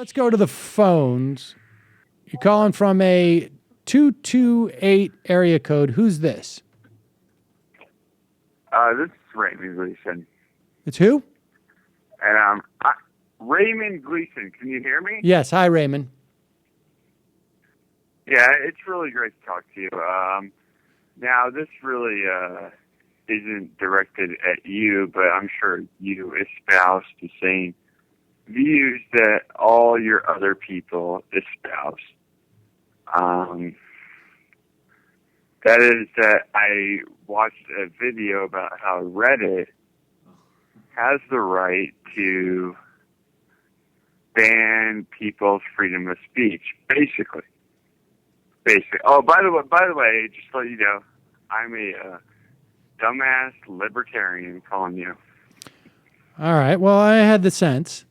Let's go to the phones. You're calling from a 228 area code. Who's this? This is Raymond Gleason. It's who? And Raymond Gleason. Can you hear me? Yes. Hi, Raymond. Yeah, it's really great to talk to you. Now, this really isn't directed at you, but I'm sure you espouse the same views that all your other people espouse. That is that I watched a video about how Reddit has the right to ban people's freedom of speech, basically. Oh, by the way, just to let you know, I'm a dumbass libertarian calling you. All right. Well, I had the sense.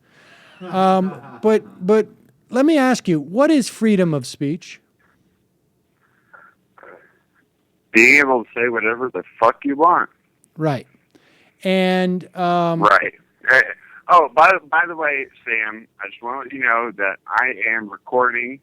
But let me ask you, what is freedom of speech? Being able to say whatever the fuck you want. Right. And right. Oh, by the way, Sam, I just want to let you know that I am recording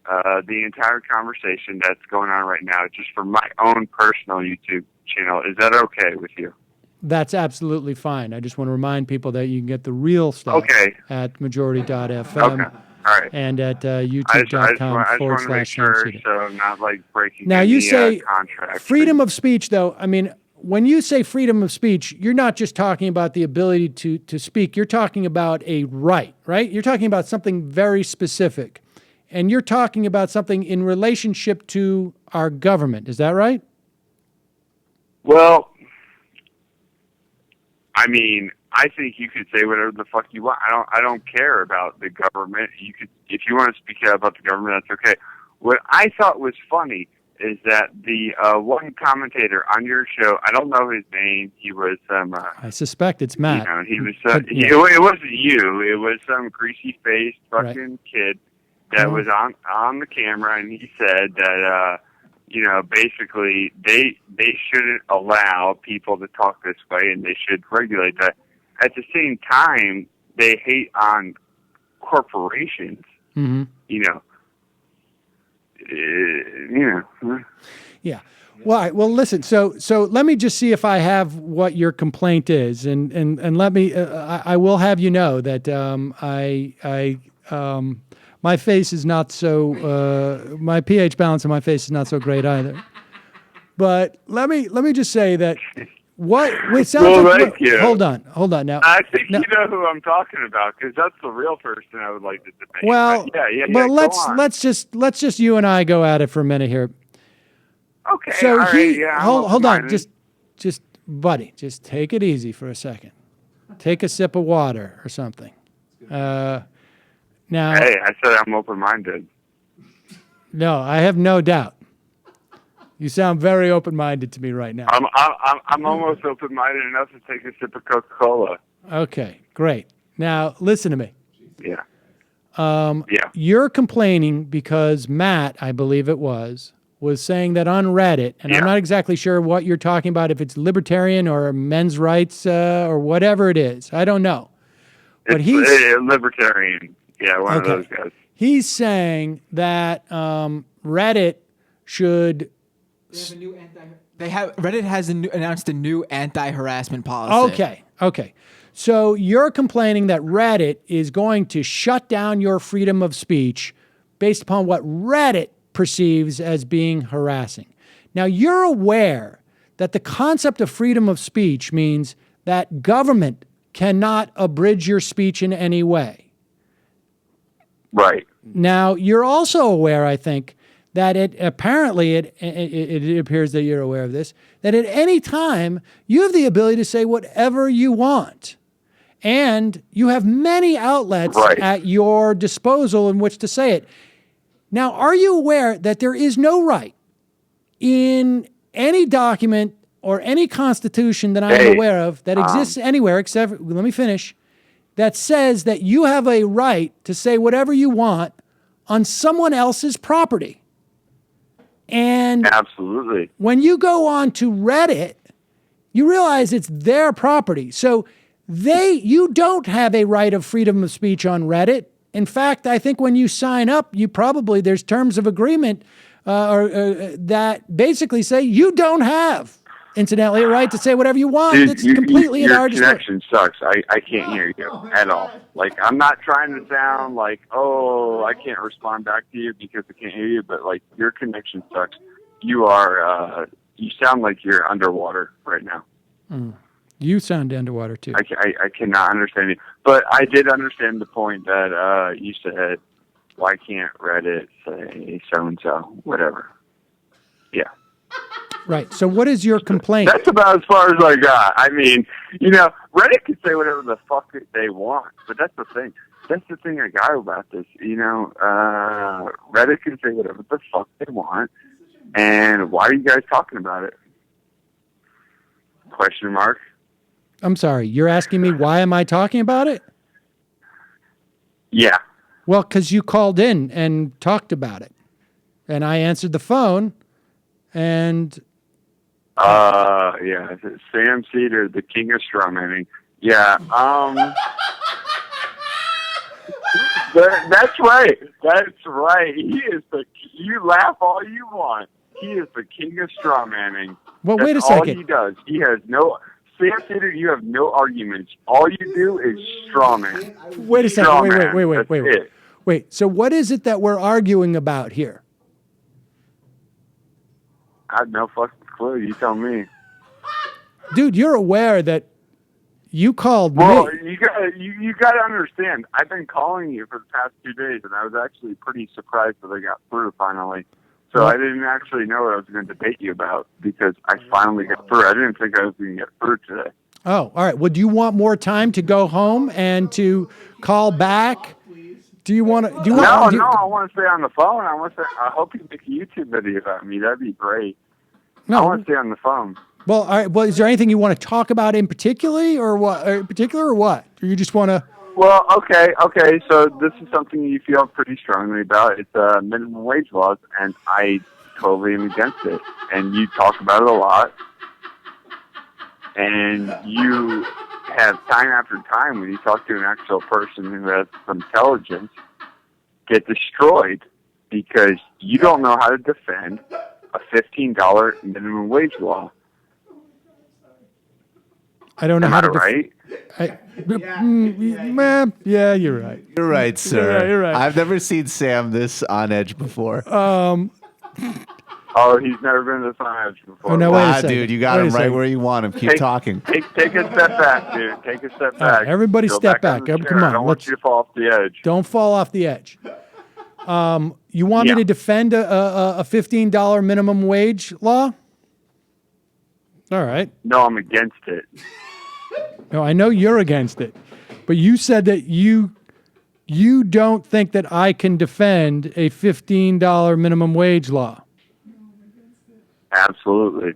the entire conversation that's going on right now just for my own personal YouTube channel. Is that okay with you? That's absolutely fine. I just want to remind people that you can get the real stuff at majority.fm. Okay. All right. And at youtube.com/Seder. So I'm not like breaking now, any you say contract. Freedom of speech, though. I mean, when you say freedom of speech, you're not just talking about the ability to speak. You're talking about a right? You're talking about something very specific. And you're talking about something in relationship to our government. Is that right? Well, I mean, I think you could say whatever the fuck you want. I don't care about the government. You could, if you want to speak out about the government, that's okay. What I thought was funny is that the one commentator on your show, I don't know his name. He was I suspect it's Matt. You know, he was. It wasn't you. It was some greasy faced fucking kid that was on the camera, and he said that. You know, basically, they shouldn't allow people to talk this way, and they should regulate that. At the same time, they hate on corporations. Mm-hmm. You know. Yeah. Well, listen. So let me just see if I have what your complaint is, and let me. I will have you know that my face is not so, my pH balance in my face is not so great either. But let me just say that it sounds like, hold on now. I think you know who I'm talking about, because that's the real person I would like to debate. Well, let's just you and I go at it for a minute here. Okay. So hold on, just buddy, just take it easy for a second. Take a sip of water or something. Now, hey, I said I'm open-minded. No, I have no doubt. You sound very open-minded to me right now. I'm almost open-minded enough to take a sip of Coca-Cola. Okay, great. Now, listen to me. Yeah. You're complaining because Matt, I believe it was saying that on Reddit, and I'm not exactly sure what you're talking about, if it's libertarian or men's rights or whatever it is. I don't know. But he's libertarian. Yeah, one of those guys. He's saying that Reddit should. Reddit has announced a new anti-harassment policy. Okay. So you're complaining that Reddit is going to shut down your freedom of speech based upon what Reddit perceives as being harassing. Now, you're aware that the concept of freedom of speech means that government cannot abridge your speech in any way. Right. Now, you're also aware, I think, that it appears that you're aware of this, that at any time you have the ability to say whatever you want. And you have many outlets at your disposal in which to say it. Now, are you aware that there is no right in any document or any constitution that I'm aware of that exists anywhere except, let me finish, that says that you have a right to say whatever you want on someone else's property? And absolutely, when you go on to Reddit, you realize it's their property. So you don't have a right of freedom of speech on Reddit. In fact, I think when you sign up, there's terms of agreement that basically say you don't have, incidentally, a right to say whatever you want. Dude, That's completely in our Your connection sucks. I can't hear you at all. Like, I'm not trying to sound like, oh, I can't respond back to you because I can't hear you, but, like, your connection sucks. You sound like you're underwater right now. You sound underwater, too. I cannot understand you. But I did understand the point that you said, why can't Reddit say so-and-so, whatever. Yeah. Right. So what is your complaint? That's about as far as I got. I mean, Reddit can say whatever the fuck they want, but that's the thing. That's the thing I got about this. Reddit can say whatever the fuck they want, and why are you guys talking about it? Question mark. I'm sorry. You're asking me why am I talking about it? Yeah. Well, because you called in and talked about it, and I answered the phone, and yeah, Sam Seder, the king of strawmanning. Yeah, that's right. That's right. You laugh all you want. He is the king of strawmanning. Well, that's wait a second. all he does. He has Sam Seder, you have no arguments. All you do is strawman. Wait a second. Wait. Wait, so what is it that we're arguing about here? I have no fucking clue. You tell me. Dude, you're aware that you called me. You got to understand. I've been calling you for the past 2 days, and I was actually pretty surprised that I got through finally. So I didn't actually know what I was going to debate you about because I finally got through. I didn't think I was going to get through today. Oh, all right. Well, do you want more time to go home and to call back? Do you want to? No, I want to stay on the phone. I hope you make a YouTube video about me. That'd be great. No, I want to stay on the phone. Well, all right. Well, is there anything you want to talk about in particular, or what? Or you just want to? Well, okay. So this is something you feel pretty strongly about. It's minimum wage laws, and I totally am against it. And you talk about it a lot, and you have time after time when you talk to an actual person who has some intelligence get destroyed because you don't know how to defend a $15 minimum wage law. I don't know how to right? Yeah, you're right. You're right, sir. Yeah, you're right. I've never seen Sam this on edge before. Oh, he's never been this on edge before. Oh, no, wait a second. Dude, you got him right where you want him. Keep talking. Take a step back, dude. Take a step back. Everybody step back. Come on. I don't want you to fall off the edge. Don't fall off the edge. You want me to defend a $15 minimum wage law? All right. No, I'm against it. No, I know you're against it. But you said that you don't think that I can defend a $15 minimum wage law. Absolutely.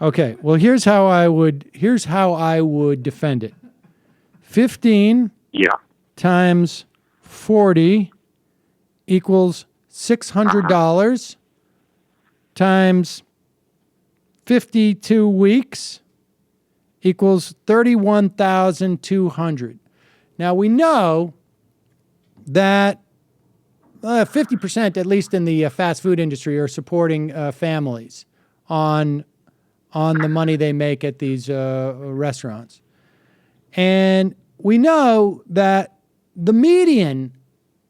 Okay. Well, here's how I would defend it. 15 times 40 equals $600 times 52 weeks equals $31,200. Now we know that 50%, at least in the fast food industry, are supporting families on the money they make at these restaurants. And we know that the median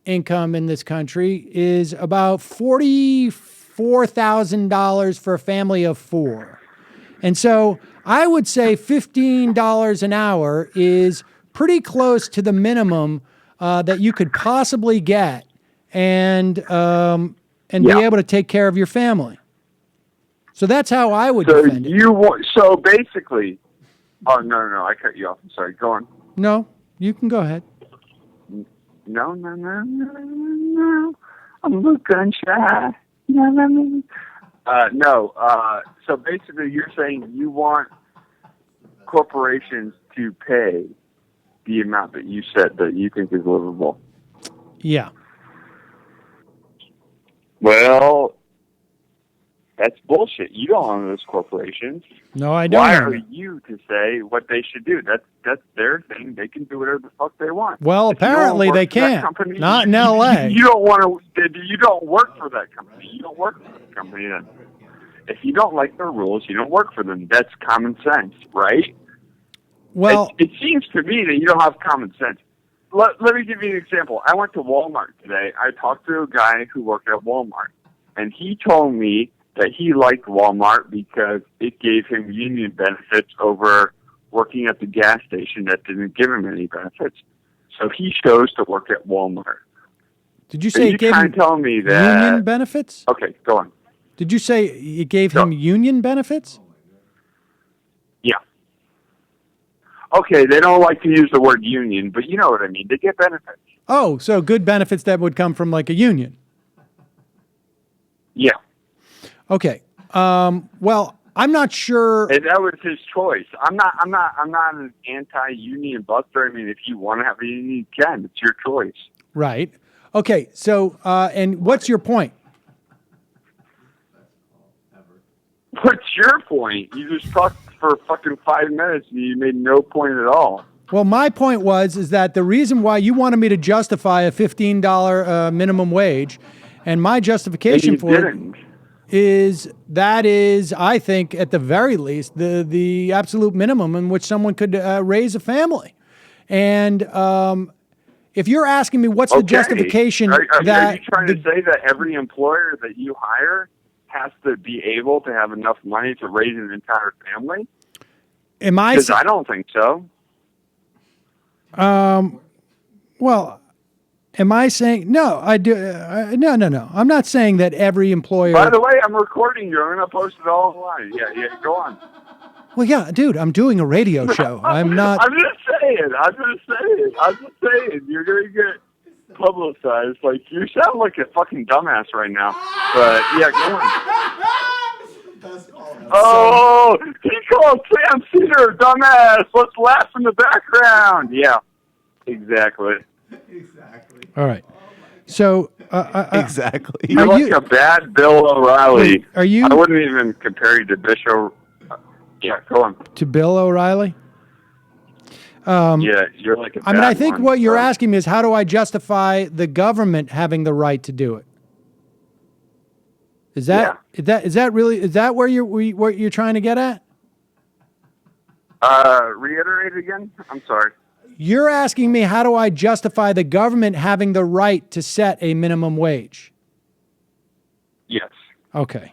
income in this country is about $44,000 for a family of four. And so I would say $15 an hour is pretty close to the minimum that you could possibly get and be able to take care of your family. So that's how I would defend it. So basically, oh, no, I cut you off. I'm sorry. Go on. No, you can go ahead. No. I'm a gun shy. No. So basically, you're saying you want corporations to pay the amount that you said that you think is livable. Yeah. Well, That's bullshit. You don't own those corporations. No, I don't. Why are you to say what they should do? That's their thing. They can do whatever the fuck they want. Well, apparently they can't. Company, not in L.A. You don't want to. You don't work for that company. You don't work for that company. Then, if you don't like their rules, you don't work for them. That's common sense, right? Well, it seems to me that you don't have common sense. Let me give you an example. I went to Walmart today. I talked to a guy who worked at Walmart, and he told me that he liked Walmart because it gave him union benefits over working at the gas station that didn't give him any benefits. So he chose to work at Walmart. Did you say it gave him tell me that, union benefits? Okay, go on. Did you say it gave him union benefits? Yeah. Okay, they don't like to use the word union, but you know what I mean. They get benefits. Oh, so good benefits that would come from like a union. Yeah. Okay. Well, I'm not sure. And that was his choice. I'm not an anti-union buster. I mean, if you want to have a union, you can. It's your choice. Right. Okay. So, and what's your point? What's your point? You just talked for fucking 5 minutes and you made no point at all. Well, my point is that the reason why you wanted me to justify a $15 minimum wage, and my justification for it is, I think, at the very least, the absolute minimum in which someone could raise a family. And if you're asking me what's the justification are you trying to say that every employer that you hire has to be able to have enough money to raise an entire family? Because I don't think so. Well, am I saying no? I do. No. I'm not saying that every employer. By the way, I'm recording you. I'm going to post it all online. Yeah. Go on. Well, yeah, dude. I'm doing a radio show. I'm not. I'm just saying. You're going to get publicized. Like, you sound like a fucking dumbass right now. But yeah, go on. Oh, he called Sam Seder dumbass. Let's laugh in the background. Yeah, exactly. All right. So, exactly. You're like a bad Bill O'Reilly. Are you? I wouldn't even compare you to Bishop. Yeah, go on. To Bill O'Reilly? Yeah, you're like a bad I think what you're asking me is how do I justify the government having the right to do it? Is that where you're trying to get at? Reiterate again? I'm sorry. You're asking me how do I justify the government having the right to set a minimum wage? Yes. Okay.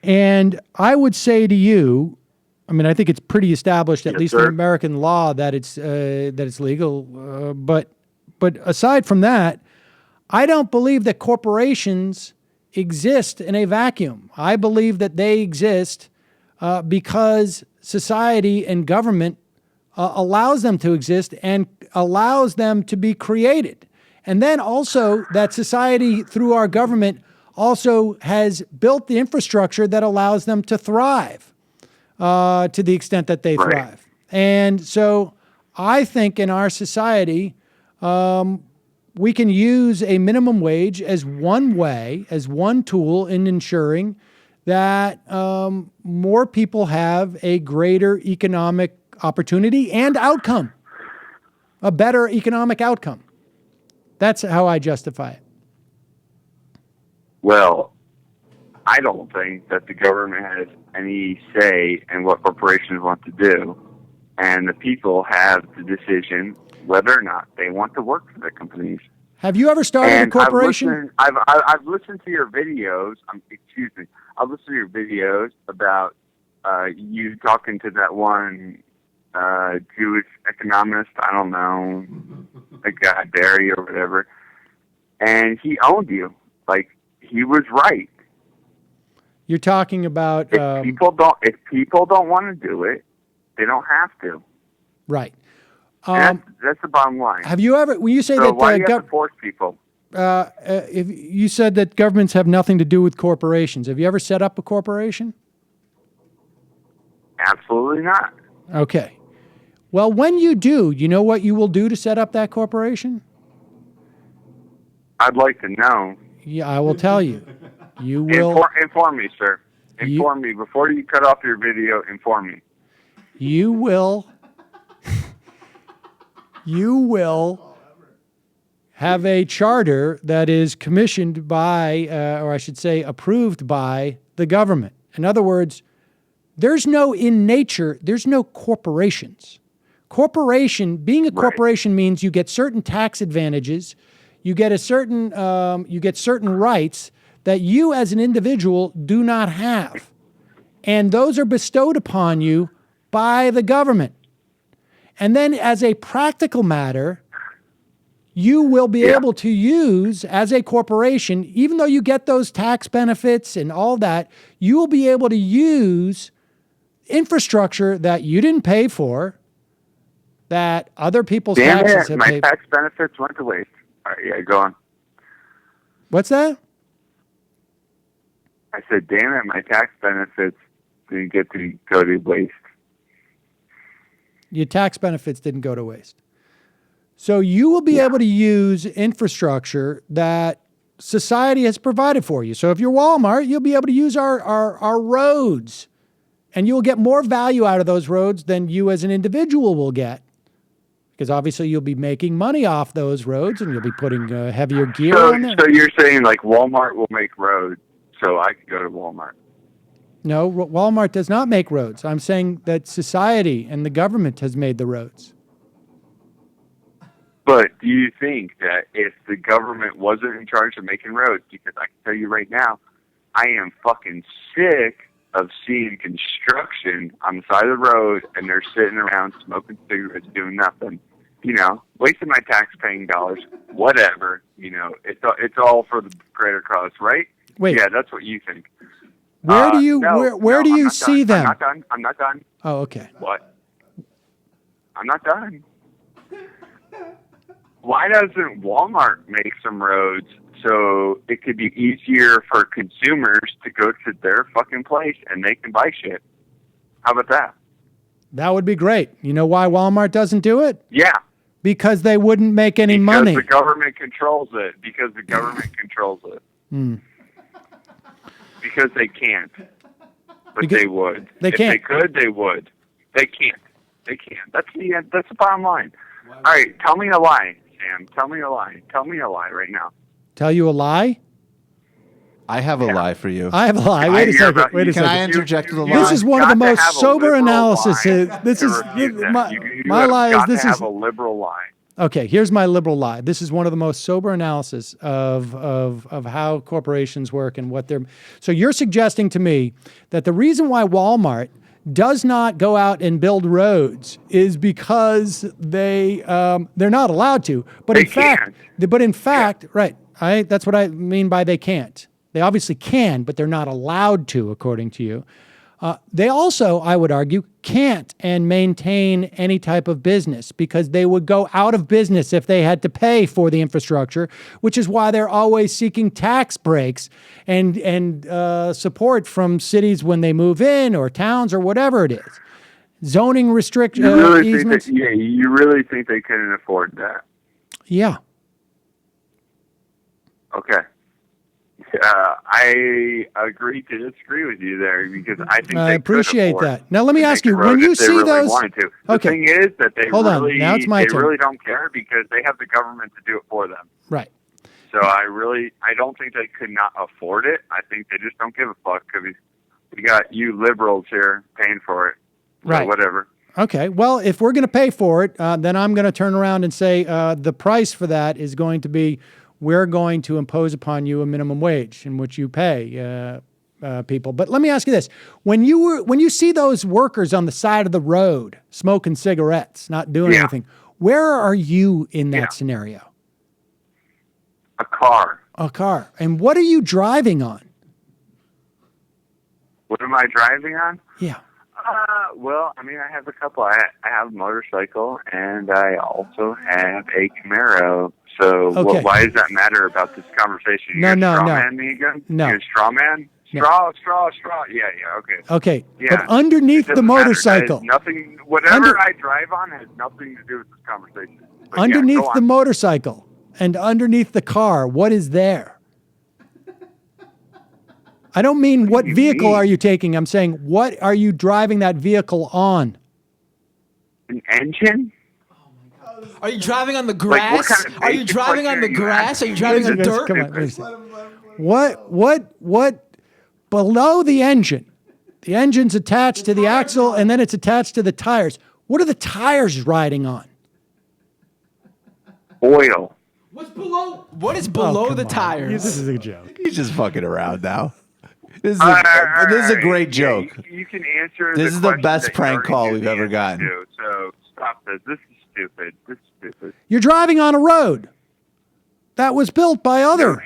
And I would say to you, I mean, I think it's pretty established, at least in American law, that it's legal. But aside from that, I don't believe that corporations exist in a vacuum. I believe that they exist because society and government allows them to exist and allows them to be created. And then also that society through our government also has built the infrastructure that allows them to thrive to the extent that they thrive. And so I think in our society, we can use a minimum wage as one way, as one tool in ensuring that more people have a greater economic opportunity and outcome, a better economic outcome. That's how I justify it. Well, I don't think that the government has any say in what corporations want to do, and the people have the decision whether or not they want to work for the companies. Have you ever started a corporation? I've listened to your videos. I've listened to your videos about you talking to that one Jewish economist. I don't know, the guy Barry or whatever, and he owned you. Like, he was right. You're talking about if people don't want to do it, they don't have to. Right. That's the bottom line. Have you ever, when you say that why do you have to force people? If you said that governments have nothing to do with corporations, have you ever set up a corporation? Absolutely not. Okay. Well, when you do, you know what you will do to set up that corporation? I'd like to know. Yeah, I will tell you. You will inform me, sir. Inform me. Before you cut off your video, inform me. You will have a charter that is commissioned by, or I should say approved by, the government. In other words, there's no corporations. Being a corporation means you get certain tax advantages, you get certain rights that you as an individual do not have. And those are bestowed upon you by the government. And then as a practical matter, you will be able to use, as a corporation, even though you get those tax benefits and all that, you will be able to use infrastructure that you didn't pay for, that other people's taxes have paid. My tax benefits went to waste. All right, yeah, go on. What's that? I said, damn it, my tax benefits didn't get to go to waste. Your tax benefits didn't go to waste. So you will be able to use infrastructure that society has provided for you. So if you're Walmart, you'll be able to use our roads, and you will get more value out of those roads than you as an individual will get. Because obviously you'll be making money off those roads, and you'll be putting heavier gear on them. So you're saying like Walmart will make roads, so I can go to Walmart? No, Walmart does not make roads. I'm saying that society and the government has made the roads. But do you think that if the government wasn't in charge of making roads, because I can tell you right now, I am fucking sick of seeing construction on the side of the road and they're sitting around smoking cigarettes doing nothing, wasting my tax-paying dollars, whatever, it's all for the greater cause, right? Wait. Yeah, that's what you think. Where do you see them? I'm not done. Oh, okay. What? I'm not done. Why doesn't Walmart make some roads so it could be easier for consumers to go to their fucking place and they can buy shit? How about that? That would be great. You know why Walmart doesn't do it? Yeah. Because they wouldn't make any money. Because the government controls it. Because they can't. But they would. They can't. If they could, they would. They can't. That's the bottom line. All right, tell me a lie, Sam. Tell me a lie right now. Tell you a lie? I have a lie for you. I have a lie. Wait a second. Can I interject with a lie? This is one of the most sober analysis. This is my lie. This is a liberal lie. Okay, here's my liberal lie. This is one of the most sober analysis of how corporations work and what they're. So you're suggesting to me that the reason why Walmart does not go out and build roads is because they're not allowed to. But in fact, right? That's what I mean by they can't. They obviously can, but they're not allowed to, according to you. They also, I would argue, can't and maintain any type of business because they would go out of business if they had to pay for the infrastructure, which is why they're always seeking tax breaks and support from cities when they move in or towns or whatever it is. Zoning restrictions. You really think they couldn't afford that? Yeah. Okay. I agree to disagree with you there because I think I appreciate that. Now let me ask you: when you see those, the thing is that they now it's my turn. really don't care because they have the government to do it for them. Right. So I don't think they could not afford it. I think they just don't give a fuck because we got you liberals here paying for it. Right. So whatever. Okay. Well, if we're going to pay for it, then I'm going to turn around and say the price for that is going to be. We're going to impose upon you a minimum wage in which you pay people. But let me ask you this. When you see those workers on the side of the road smoking cigarettes, not doing anything, where are you in that scenario? A car. A car. And what are you driving on? What am I driving on? Yeah. Well, I mean, I have a couple. I have a motorcycle, and I also have a Camaro. So why does that matter about this conversation? No. Man me again? No. You're a straw man? Straw. Yeah, okay. Okay, yeah. But underneath the motorcycle. Whatever I drive on has nothing to do with this conversation. But underneath the motorcycle and underneath the car, what is there? I don't mean what vehicle are you taking. I'm saying, what are you driving that vehicle on? An engine? Are you driving on the grass? Are you driving on the grass? Are you driving on dirt? Come on, what below the engine? The engine's attached to the axle, and then it's attached to the tires. What are the tires riding on? Oil. What is below the tires? This is a joke. He's just fucking around now. This is a great joke. You can answer. This is the best prank call we've ever gotten. So stop this. This is stupid. You're driving on a road that was built by other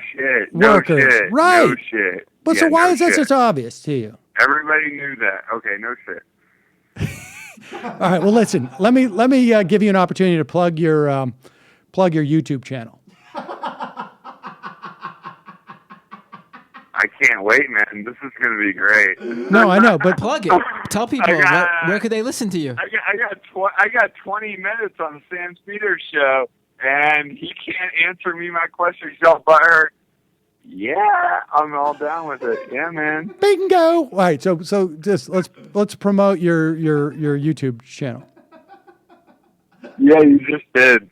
workers. No shit. Right. No shit. But so why is that so obvious to you? Everybody knew that. Okay, no shit. All right. Well, listen. Let me give you an opportunity to plug your YouTube channel. I can't wait, man. This is going to be great. No, I know, but plug it. Tell people where could they listen to you. I got 20 minutes on the Sam Seder show, and he can't answer me my question. He's all butthurt. Yeah, I'm all down with it. Yeah, man. Bingo. All right, so just let's promote your YouTube channel. Yeah, you just did.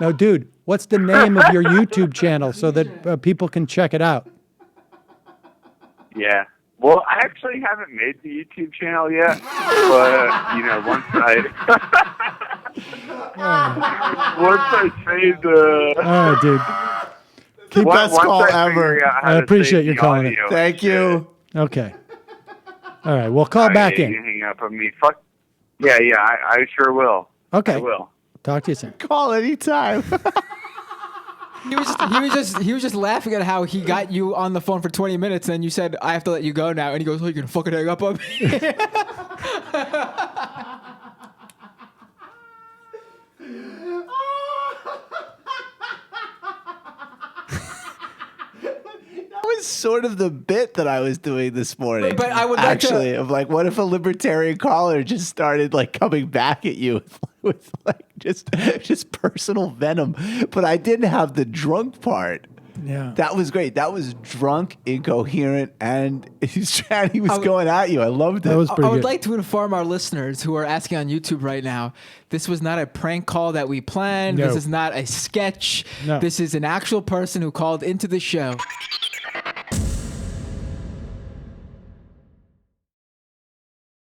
No, dude, what's the name of your YouTube channel so that people can check it out? Yeah. Well, I actually haven't made the YouTube channel yet, but once I say the. All right, dude. Keep best call ever. I appreciate you calling it. Thank you. Okay. All right. Well, call back in. Hang up on me. Fuck. Yeah. I sure will. Okay. I will. Talk to you soon. Call anytime. He was just laughing at how he got you on the phone for 20 minutes, and you said, "I have to let you go now," and he goes, "Oh, you're gonna fucking hang up on me." That was sort of the bit that I was doing this morning. But I would like actually, of like, what if a libertarian caller just started like coming back at you with like just personal venom? But I didn't have the drunk part. Yeah, that was great. That was drunk, incoherent, and he was going at you. I loved it. That was pretty I would good. like to inform our listeners who are asking on YouTube right now, this was not a prank call that we planned. No. This is not a sketch. No. This is an actual person who called into the show.